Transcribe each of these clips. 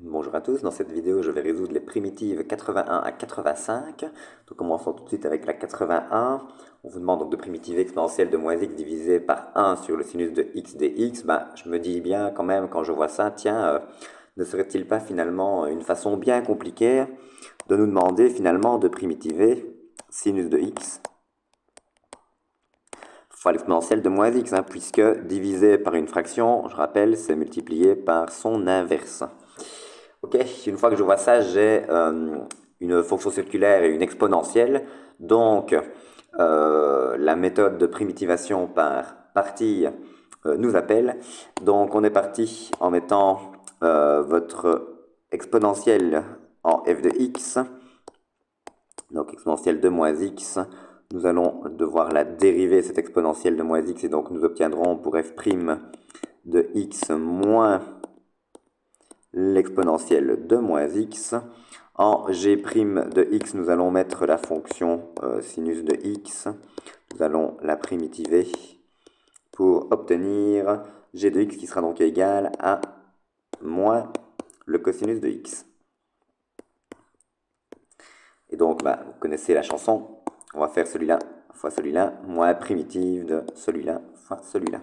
Bonjour à tous, dans cette vidéo je vais résoudre les primitives 81 à 85. Donc commençons tout de suite avec la 81. On vous demande donc de primitiver exponentielle de moins x divisé par 1 sur le sinus de x dx. Je me dis bien quand même quand je vois ça, tiens, ne serait-il pas finalement une façon bien compliquée de nous demander finalement de primitiver sinus de x fois l'exponentielle de moins x, puisque divisé par une fraction, je rappelle, c'est multiplié par son inverse. Ok, une fois que je vois ça, j'ai une fonction circulaire et une exponentielle. Donc, la méthode de primitivation par partie nous appelle. Donc, on est parti en mettant votre exponentielle en f de x. Donc, exponentielle de moins x. Nous allons devoir la dériver, cette exponentielle de moins x, et donc nous obtiendrons pour f' de x moins l'exponentielle de moins x. En g' de x, nous allons mettre la fonction sinus de x. Nous allons la primitiver pour obtenir g de x qui sera donc égal à moins le cosinus de x. Et donc, vous connaissez la chanson. On va faire celui-là fois celui-là, moins primitive de celui-là fois celui-là.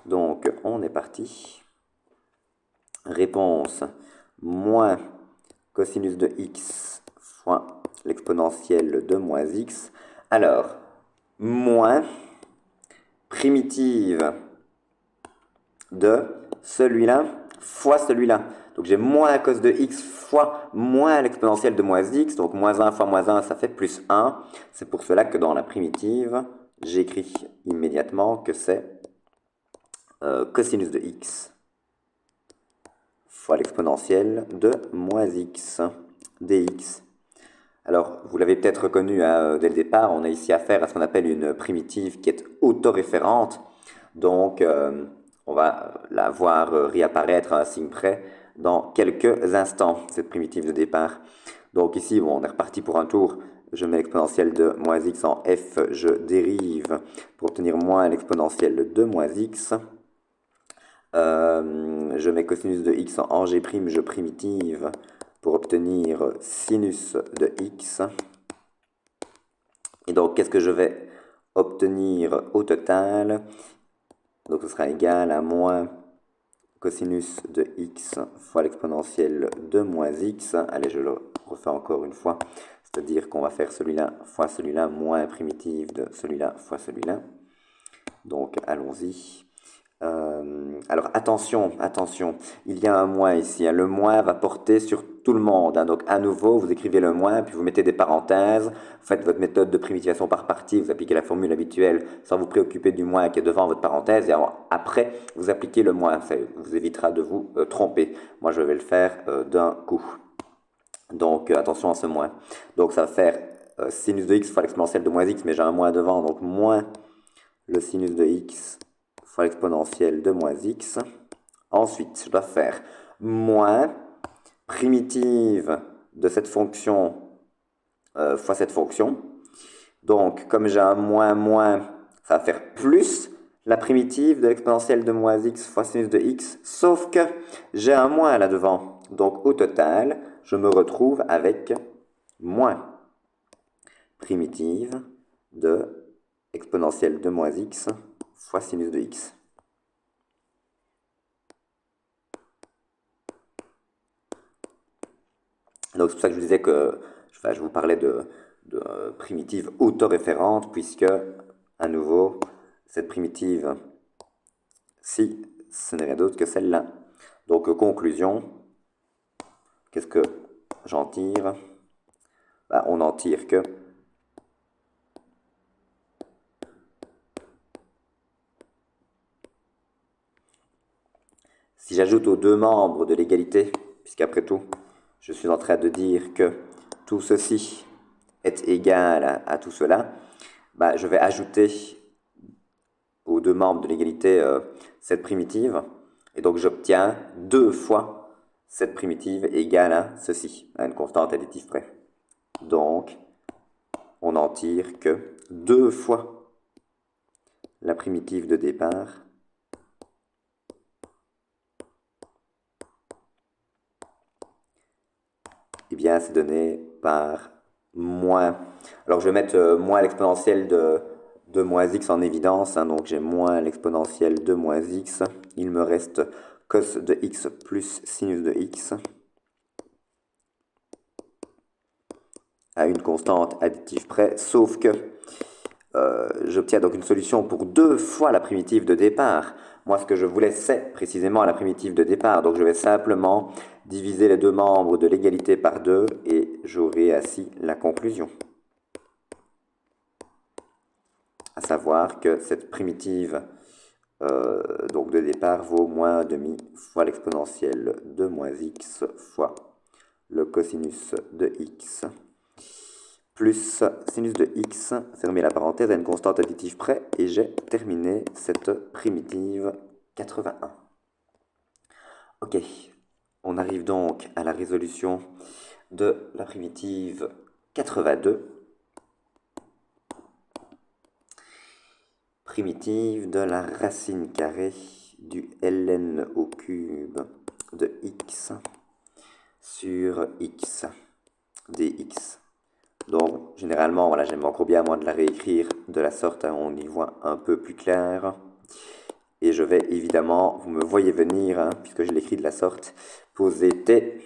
Donc, on est parti. Réponse, moins cosinus de x fois l'exponentielle de moins x. Alors, moins primitive de celui-là fois celui-là. Donc j'ai moins à cos de x fois moins l'exponentielle de moins x. Donc moins 1 fois moins 1, ça fait plus 1. C'est pour cela que dans la primitive, j'écris immédiatement que c'est cosinus de x fois l'exponentielle de moins x dx. Alors, vous l'avez peut-être reconnu dès le départ, on a ici affaire à ce qu'on appelle une primitive qui est autoréférente. Donc, on va la voir réapparaître à un signe près dans quelques instants, cette primitive de départ. Donc ici, bon, on est reparti pour un tour. Je mets l'exponentielle de moins x en f, je dérive pour obtenir moins l'exponentielle de moins x. Je mets cosinus de x en g', je primitive pour obtenir sinus de x. Et donc, qu'est-ce que je vais obtenir au total? Donc, ce sera égal à moins cosinus de x fois l'exponentielle de moins x. Allez, je le refais encore une fois. C'est-à-dire qu'on va faire celui-là fois celui-là, moins primitive de celui-là fois celui-là. Donc, allons-y. Alors attention, il y a un moins ici. Le moins va porter sur tout le monde. Donc à nouveau, vous écrivez le moins, puis vous mettez des parenthèses, vous faites votre méthode de primitivation par partie, vous appliquez la formule habituelle sans vous préoccuper du moins qui est devant votre parenthèse, et après, vous appliquez le moins. Ça vous évitera de vous tromper. Moi, je vais le faire d'un coup. Donc attention à ce moins. Donc ça va faire sinus de x fois l'exponentielle de moins x, mais j'ai un moins devant, donc moins le sinus de x fois l'exponentielle de moins x. Ensuite, je dois faire moins primitive de cette fonction fois cette fonction. Donc, comme j'ai un moins, ça va faire plus la primitive de l'exponentielle de moins x fois sinus de x, sauf que j'ai un moins là-devant. Donc, au total, je me retrouve avec moins primitive de exponentielle de moins x fois sinus de x. Donc c'est pour ça que je vous disais que je vous parlais de primitive autoréférente, puisque, à nouveau, cette primitive, si ce n'est rien d'autre que celle-là. Donc conclusion, qu'est-ce que j'en tire? On en tire que si j'ajoute aux deux membres de l'égalité, puisqu'après tout, je suis en train de dire que tout ceci est égal à tout cela, je vais ajouter aux deux membres de l'égalité cette primitive, et donc j'obtiens 2 fois cette primitive égale à ceci, à une constante additive près. Donc, on n'en tire que 2 fois la primitive de départ eh bien c'est donné par moins. Alors je vais mettre moins l'exponentielle de moins x en évidence, hein, donc j'ai moins l'exponentielle de moins x. Il me reste cos de x plus sinus de x à une constante additive près, sauf que j'obtiens donc une solution pour 2 fois la primitive de départ. Moi, ce que je voulais, c'est précisément la primitive de départ. Donc, je vais simplement diviser les deux membres de l'égalité par 2 et j'aurai ainsi la conclusion. À savoir que cette primitive donc de départ vaut moins 1 demi fois l'exponentielle de moins x fois le cosinus de x plus sinus de x, fermez la parenthèse à une constante additive près, et j'ai terminé cette primitive 81. Ok, on arrive donc à la résolution de la primitive 82. Primitive de la racine carrée du ln au cube de x sur x dx. Donc, généralement, voilà, j'aime encore bien, moi, de la réécrire de la sorte, hein, on y voit un peu plus clair. Et je vais évidemment, vous me voyez venir, hein, puisque je l'écris de la sorte, poser t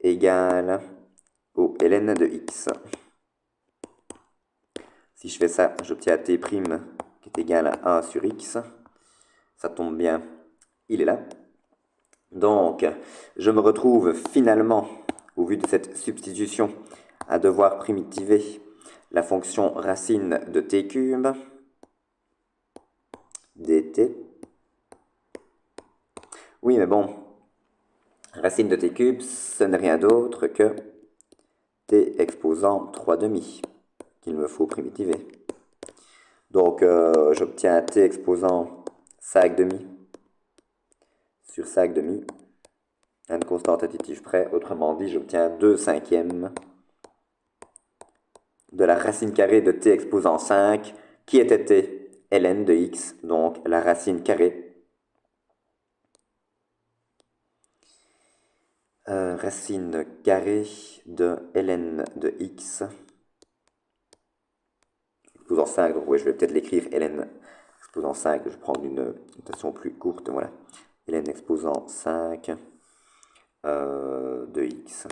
égale au ln de x. Si je fais ça, j'obtiens t' qui est égal à 1 sur x. Ça tombe bien, il est là. Donc, je me retrouve finalement, au vu de cette substitution, à devoir primitiver la fonction racine de t cube dt. Oui, mais bon, racine de t cube, ce n'est rien d'autre que t exposant 3 demi qu'il me faut primitiver. Donc, j'obtiens t exposant 5 demi sur 5 demi à une constante additive près. Autrement dit, j'obtiens 2 cinquièmes de la racine carrée de t exposant 5, qui était t ln de x, donc la racine carrée. Racine carrée de ln de x exposant 5, donc ouais, je vais peut-être l'écrire ln exposant 5, je vais prendre une notation plus courte, voilà. Ln exposant 5 de x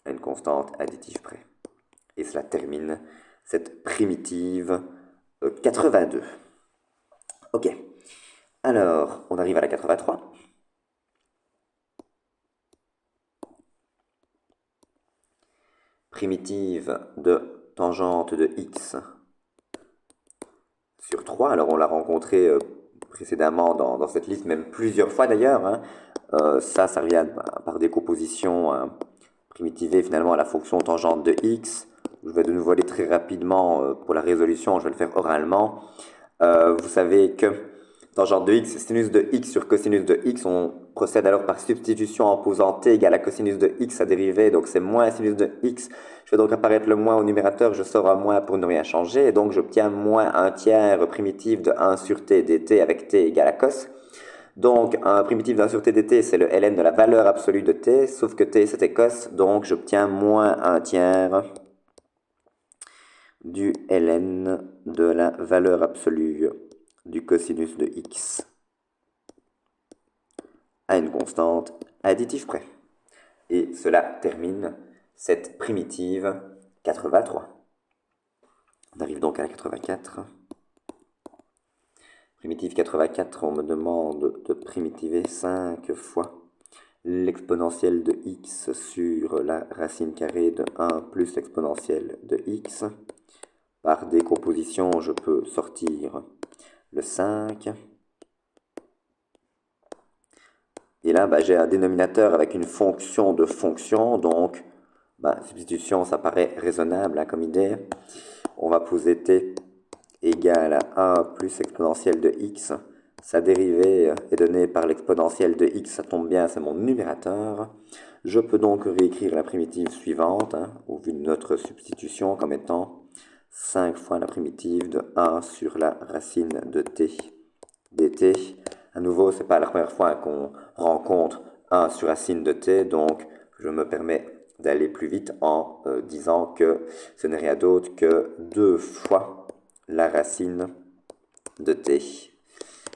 à une constante additive près. Et cela termine cette primitive 82. Ok, alors on arrive à la 83. Primitive de tangente de x sur 3. Alors on l'a rencontré précédemment dans cette liste, même plusieurs fois d'ailleurs. Hein. Ça revient par décomposition primitivée finalement à la fonction tangente de x. Je vais de nouveau aller très rapidement pour la résolution, je vais le faire oralement. Vous savez que tangente de x, sinus de x sur cosinus de x, on procède alors par substitution en posant t égale à cosinus de x à dériver, donc c'est moins sinus de x. Je fais donc apparaître le moins au numérateur, je sors un moins pour ne rien changer, et donc j'obtiens moins 1 tiers primitif de 1 sur t dt avec t égale à cos. Donc un primitif de 1 sur t dt, c'est le ln de la valeur absolue de t, sauf que t c'était cos, donc j'obtiens moins 1 tiers du ln de la valeur absolue du cosinus de x à une constante additive près. Et cela termine cette primitive 83. On arrive donc à la 84. Primitive 84, on me demande de primitiver 5 fois l'exponentielle de x sur la racine carrée de 1 plus l'exponentielle de x. Par décomposition, je peux sortir le 5. Et là, j'ai un dénominateur avec une fonction de fonction, donc substitution, ça paraît raisonnable comme idée. On va poser t égale à 1 plus exponentielle de x. Sa dérivée est donnée par l'exponentielle de x, ça tombe bien, c'est mon numérateur. Je peux donc réécrire la primitive suivante, au vu de notre substitution, comme étant 5 fois la primitive de 1 sur la racine de t dt. À nouveau, ce n'est pas la première fois qu'on rencontre 1 sur racine de t, donc je me permets d'aller plus vite en disant que ce n'est rien d'autre que 2 fois la racine de t.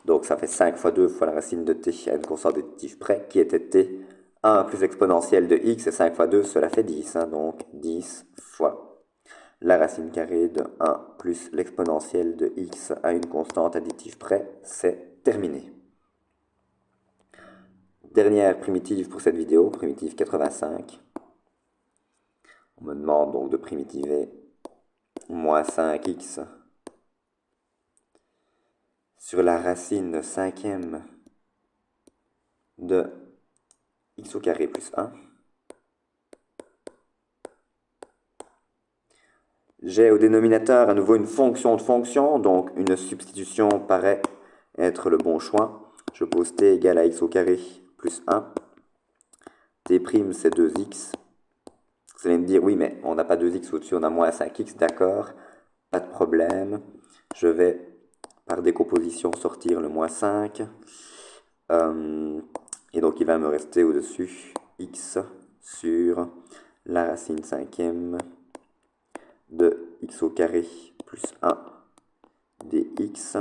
Donc ça fait 5 fois 2 fois la racine de t à une constante additive près, qui était t. 1 plus l'exponentielle de x, et 5 fois 2, cela fait 10. Hein, donc 10 fois la racine carrée de 1 plus l'exponentielle de x à une constante additive près, c'est terminé. Dernière primitive pour cette vidéo, primitive 85. On me demande donc de primitiver moins 5x sur la racine cinquième de x au carré plus 1. J'ai au dénominateur à nouveau une fonction de fonction, donc une substitution paraît être le bon choix. Je pose t égale à x au carré plus 1. T' c'est 2x. Vous allez me dire, oui, mais on n'a pas 2x au-dessus, on a moins 5x, d'accord, pas de problème. Je vais, par décomposition, sortir le moins 5. Et donc, il va me rester au-dessus x sur la racine cinquième de x au carré plus 1 dx.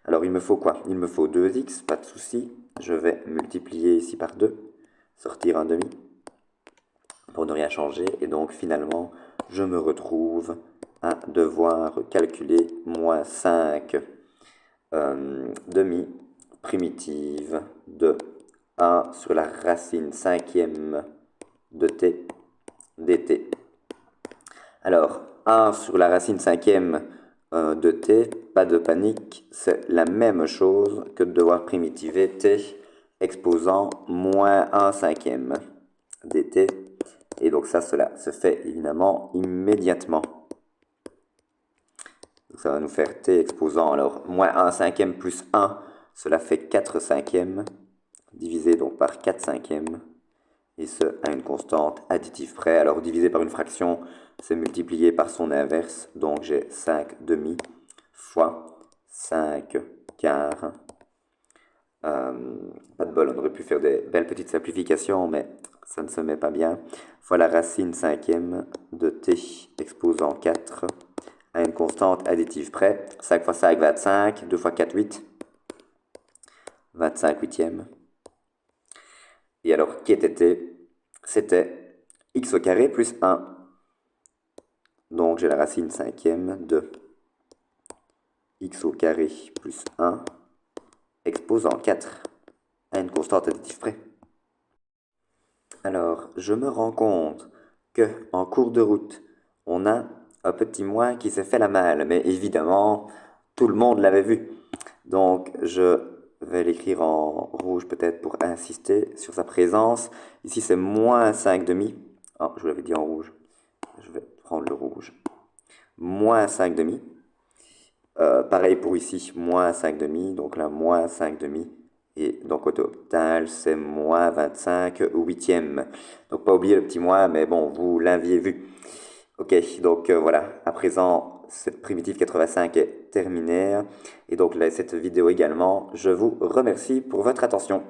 Alors, il me faut quoi? Il me faut 2x, pas de souci. Je vais multiplier ici par 2, sortir un demi, pour ne rien changer. Et donc, finalement, je me retrouve à devoir calculer moins 5 demi primitive de 1 sur la racine cinquième de t dt. Alors, 1 sur la racine cinquième de t, pas de panique, c'est la même chose que de devoir primitiver t exposant moins 1 cinquième dt. Et donc ça, cela se fait évidemment immédiatement. Donc ça va nous faire t exposant, alors, moins 1 cinquième plus 1, cela fait 4 cinquièmes, divisé donc par 4 cinquièmes, et ce à une constante additive près. Alors divisé par une fraction, c'est multiplié par son inverse, donc j'ai 5 demi fois 5 quarts. Pas de bol, on aurait pu faire des belles petites simplifications, mais ça ne se met pas bien. Fois la racine cinquième de t exposant 4 à une constante additive près. 5 fois 5, 25. 2 fois 4, 8. 25 huitièmes. Et alors, qui était t? C'était x au carré plus 1. Donc, j'ai la racine cinquième de x au carré plus 1 exposant 4 à une constante additive près. Alors, je me rends compte que en cours de route, on a un petit moins qui s'est fait la malle, mais évidemment, tout le monde l'avait vu. Donc, je vais l'écrire en rouge peut-être pour insister sur sa présence. Ici, c'est moins 5 demi. Oh, je vous l'avais dit en rouge. Je vais prendre le rouge. Moins 5 demi. Pareil pour ici, moins 5 demi. Donc là, moins 5 demi. Et donc au total, c'est moins 25 huitièmes. Donc pas oublier le petit moins, mais bon, vous l'aviez vu. Ok, donc voilà, à présent, cette primitive 85 est terminée. Et donc là, cette vidéo également, je vous remercie pour votre attention.